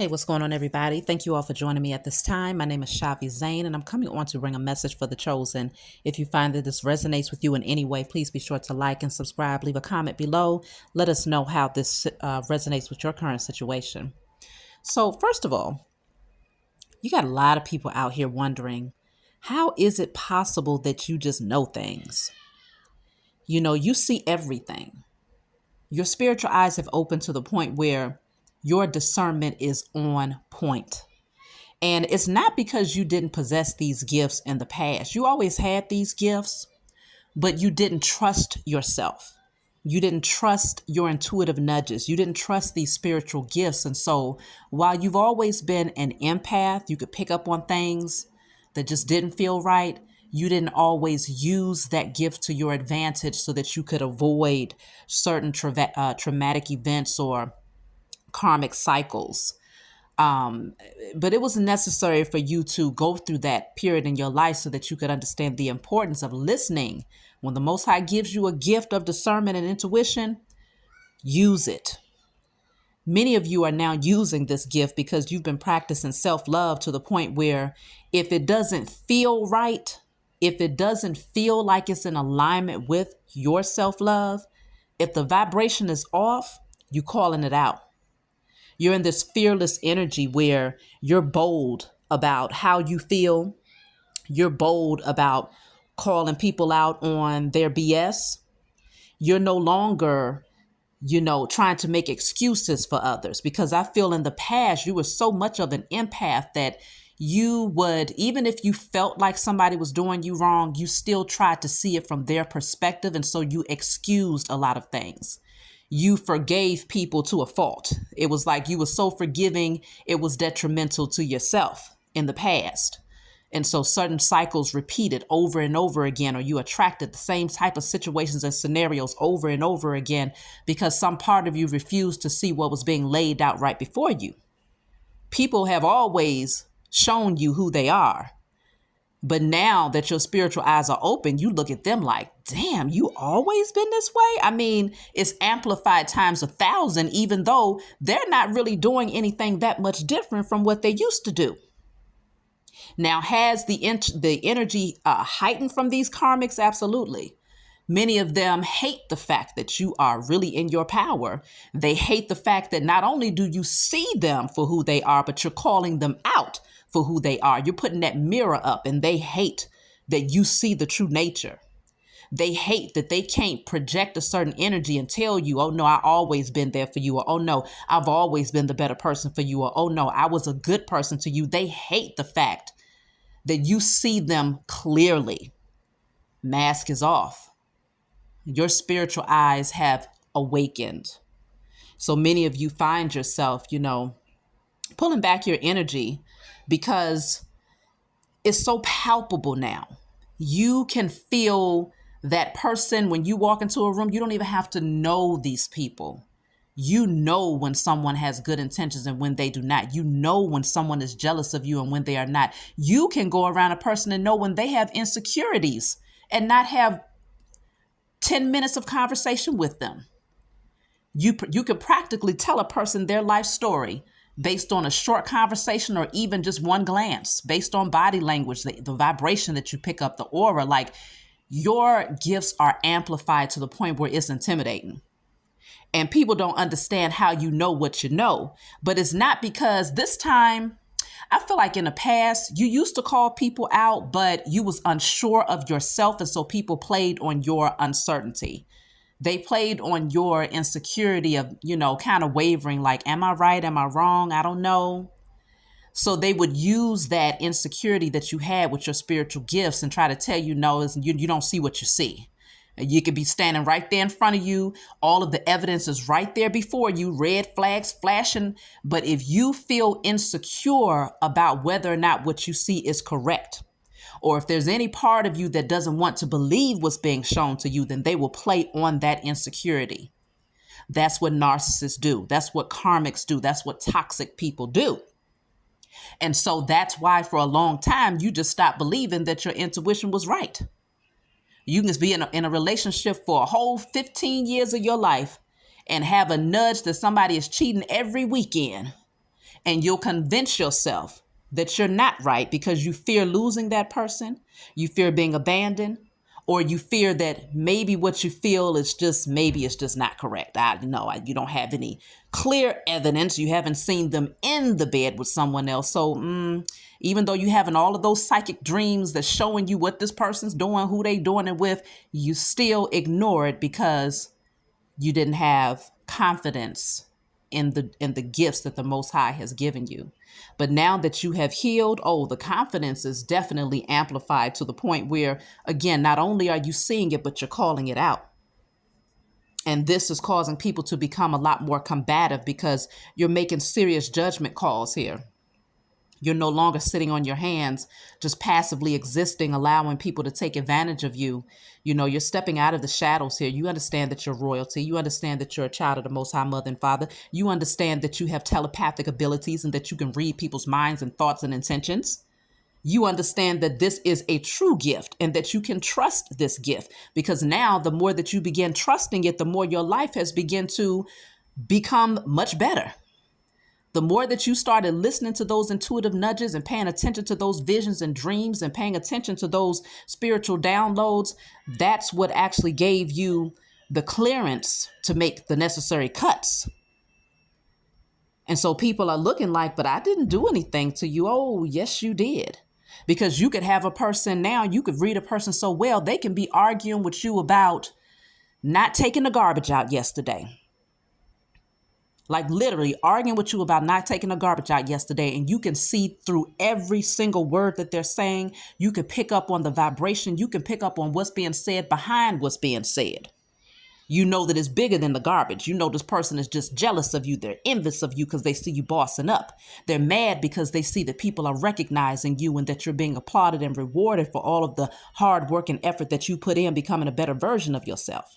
Hey, what's going on, everybody? Thank you all for joining me at this time. My name is Shavi Zane, and I'm coming on to bring a message for the chosen. If you find that this resonates with you in any way, please be sure to like and subscribe. Leave a comment below. Let us know how this resonates with your current situation. So, first of all, you got a lot of people out here wondering, how is it possible that you just know things? You see everything. Your spiritual eyes have opened to the point where your discernment is on point. And it's not because you didn't possess these gifts in the past. You always had these gifts, but you didn't trust yourself. You didn't trust your intuitive nudges. You didn't trust these spiritual gifts. And so while you've always been an empath, you could pick up on things that just didn't feel right. You didn't always use that gift to your advantage so that you could avoid certain traumatic events or karmic cycles. But it was necessary for you to go through that period in your life so that you could understand the importance of listening. When the Most High gives you a gift of discernment and intuition, use it. Many of you are now using this gift because you've been practicing self-love to the point where if it doesn't feel right, if it doesn't feel like it's in alignment with your self-love, if the vibration is off, you calling it out. You're in this fearless energy where you're bold about how you feel. You're bold about calling people out on their BS. You're no longer, trying to make excuses for others, because I feel in the past you were so much of an empath that you would, even if you felt like somebody was doing you wrong, you still tried to see it from their perspective. And so you excused a lot of things. You forgave people to a fault. It was like you were so forgiving, it was detrimental to yourself in the past. And so certain cycles repeated over and over again, or you attracted the same type of situations and scenarios over and over again because some part of you refused to see what was being laid out right before you. People have always shown you who they are. But now that your spiritual eyes are open, you look at them like, damn, you always been this way? I mean, it's amplified times 1,000, even though they're not really doing anything that much different from what they used to do. Now, has the energy heightened from these karmics? Absolutely. Many of them hate the fact that you are really in your power. They hate the fact that not only do you see them for who they are, but you're calling them out for who they are. You're putting that mirror up, and they hate that you see the true nature. They hate that they can't project a certain energy and tell you, oh no, I always been there for you. Or, oh no, I've always been the better person for you. Or, oh no, I was a good person to you. They hate the fact that you see them clearly. Mask is off. Your spiritual eyes have awakened. So many of you find yourself, pulling back your energy because it's so palpable now. You can feel that person when you walk into a room. You don't even have to know these people. You know when someone has good intentions and when they do not. You know when someone is jealous of you and when they are not. You can go around a person and know when they have insecurities and not have 10 minutes of conversation with them. You could practically tell a person their life story based on a short conversation or even just one glance, based on body language, the vibration that you pick up, the aura. Like, your gifts are amplified to the point where it's intimidating. And people don't understand how you know what you know. But it's not because this time, I feel like in the past, you used to call people out, but you was unsure of yourself. And so people played on your uncertainty. They played on your insecurity of, kind of wavering, like, am I right? Am I wrong? I don't know. So they would use that insecurity that you had with your spiritual gifts and try to tell you, no, you don't see what you see. You could be standing right there in front of you. All of the evidence is right there before you, red flags flashing. But if you feel insecure about whether or not what you see is correct, or if there's any part of you that doesn't want to believe what's being shown to you, then they will play on that insecurity. That's what narcissists do. That's what karmics do. That's what toxic people do. And so that's why for a long time, you just stopped believing that your intuition was right. You can be in a relationship for a whole 15 years of your life and have a nudge that somebody is cheating every weekend. And you'll convince yourself that you're not right because you fear losing that person, you fear being abandoned, or you fear that maybe what you feel is just, maybe it's just not correct. You don't have any clear evidence. You haven't seen them in the bed with someone else. So even though you having all of those psychic dreams that's showing you what this person's doing, who they doing it with, you still ignore it because you didn't have confidence in the gifts that the Most High has given you. But now that you have healed, the confidence is definitely amplified to the point where, again, not only are you seeing it, but you're calling it out. And this is causing people to become a lot more combative because you're making serious judgment calls here. You're no longer sitting on your hands, just passively existing, allowing people to take advantage of you. You're stepping out of the shadows here. You understand that you're royalty. You understand that you're a child of the Most High Mother and Father. You understand that you have telepathic abilities and that you can read people's minds and thoughts and intentions. You understand that this is a true gift and that you can trust this gift, because now the more that you begin trusting it, the more your life has begun to become much better. The more that you started listening to those intuitive nudges and paying attention to those visions and dreams and paying attention to those spiritual downloads, that's what actually gave you the clearance to make the necessary cuts. And so people are looking like, but I didn't do anything to you. Oh, yes, you did. Because you could have a person now, you could read a person so well, they can be arguing with you about not taking the garbage out yesterday. Like literally arguing with you about not taking the garbage out yesterday. And you can see through every single word that they're saying. You can pick up on the vibration. You can pick up on what's being said behind what's being said. You know that it's bigger than the garbage. You know this person is just jealous of you. They're envious of you because they see you bossing up. They're mad because they see that people are recognizing you and that you're being applauded and rewarded for all of the hard work and effort that you put in becoming a better version of yourself.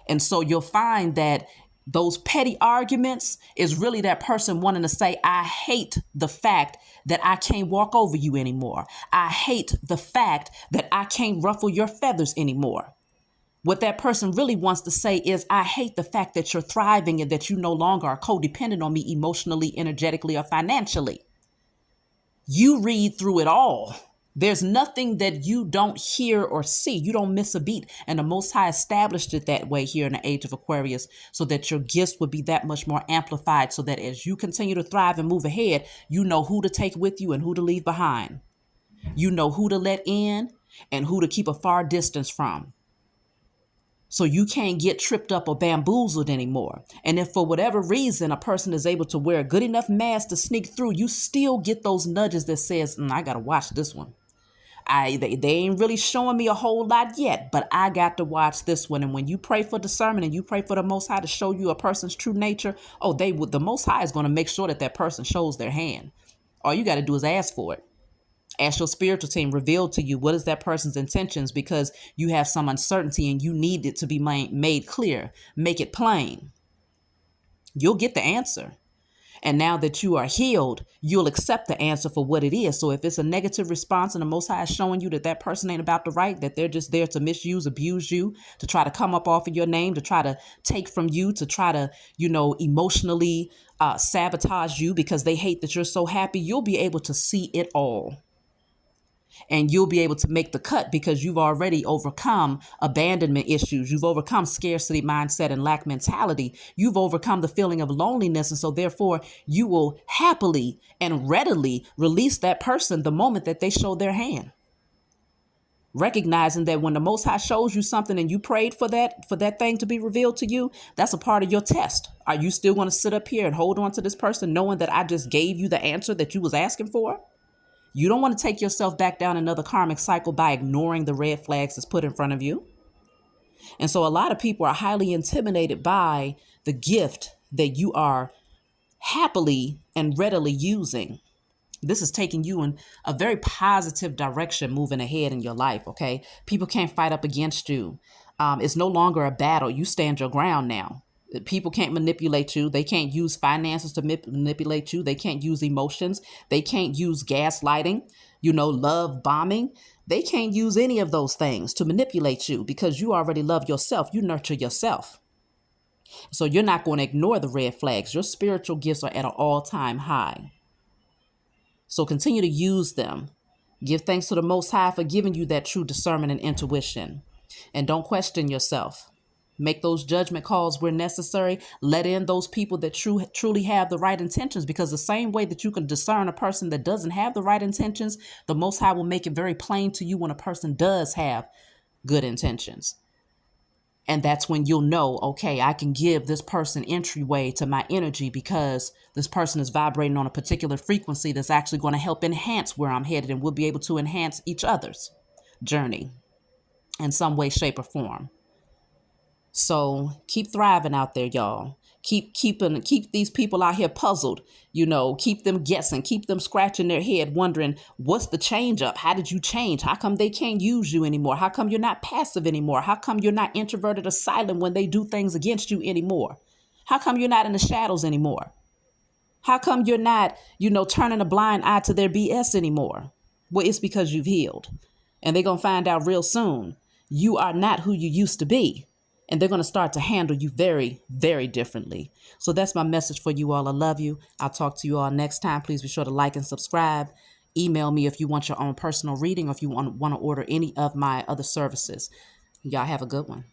And so you'll find that those petty arguments is really that person wanting to say, I hate the fact that I can't walk over you anymore. I hate the fact that I can't ruffle your feathers anymore. What that person really wants to say is, I hate the fact that you're thriving and that you no longer are codependent on me emotionally, energetically, or financially. You read through it all. There's nothing that you don't hear or see. You don't miss a beat. And the Most High established it that way here in the age of Aquarius so that your gifts would be that much more amplified, so that as you continue to thrive and move ahead, you know who to take with you and who to leave behind. You know who to let in and who to keep a far distance from. So you can't get tripped up or bamboozled anymore. And if for whatever reason a person is able to wear a good enough mask to sneak through, you still get those nudges that says, I got to watch this one. They ain't really showing me a whole lot yet, but I got to watch this one. And when you pray for discernment and you pray for the Most High to show you a person's true nature, the Most High is going to make sure that person shows their hand. All you got to do is ask for it. Ask your spiritual team, reveal to you what is that person's intentions, because you have some uncertainty and you need it to be made clear. Make it plain. You'll get the answer. And now that you are healed, you'll accept the answer for what it is. So if it's a negative response and the Most High is showing you that person ain't about the right, that they're just there to misuse, abuse you, to try to come up off of your name, to try to take from you, to try to, emotionally sabotage you because they hate that you're so happy, you'll be able to see it all. And you'll be able to make the cut because you've already overcome abandonment issues. You've overcome scarcity mindset and lack mentality. You've overcome the feeling of loneliness. And so therefore, you will happily and readily release that person the moment that they show their hand. Recognizing that when the Most High shows you something and you prayed for that thing to be revealed to you, that's a part of your test. Are you still going to sit up here and hold on to this person knowing that I just gave you the answer that you was asking for? You don't want to take yourself back down another karmic cycle by ignoring the red flags that's put in front of you. And so a lot of people are highly intimidated by the gift that you are happily and readily using. This is taking you in a very positive direction moving ahead in your life, okay? People can't fight up against you. It's no longer a battle. You stand your ground now. People can't manipulate you. They can't use finances to manipulate you. They can't use emotions. They can't use gaslighting, love bombing. They can't use any of those things to manipulate you because you already love yourself. You nurture yourself. So you're not going to ignore the red flags. Your spiritual gifts are at an all-time high. So continue to use them. Give thanks to the Most High for giving you that true discernment and intuition. And don't question yourself. Make those judgment calls where necessary. Let in those people that truly have the right intentions, because the same way that you can discern a person that doesn't have the right intentions, the Most High will make it very plain to you when a person does have good intentions. And that's when you'll know, okay, I can give this person entryway to my energy because this person is vibrating on a particular frequency that's actually going to help enhance where I'm headed, and we'll be able to enhance each other's journey in some way, shape, or form. So keep thriving out there, y'all. Keep these people out here puzzled, keep them guessing, keep them scratching their head, wondering, what's the change up? How did you change? How come they can't use you anymore? How come you're not passive anymore? How come you're not introverted or silent when they do things against you anymore? How come you're not in the shadows anymore? How come you're not, turning a blind eye to their BS anymore? Well, it's because you've healed. And they're going to find out real soon. You are not who you used to be. And they're going to start to handle you very, very differently. So that's my message for you all. I love you. I'll talk to you all next time. Please be sure to like and subscribe. Email me if you want your own personal reading or if you want to order any of my other services. Y'all have a good one.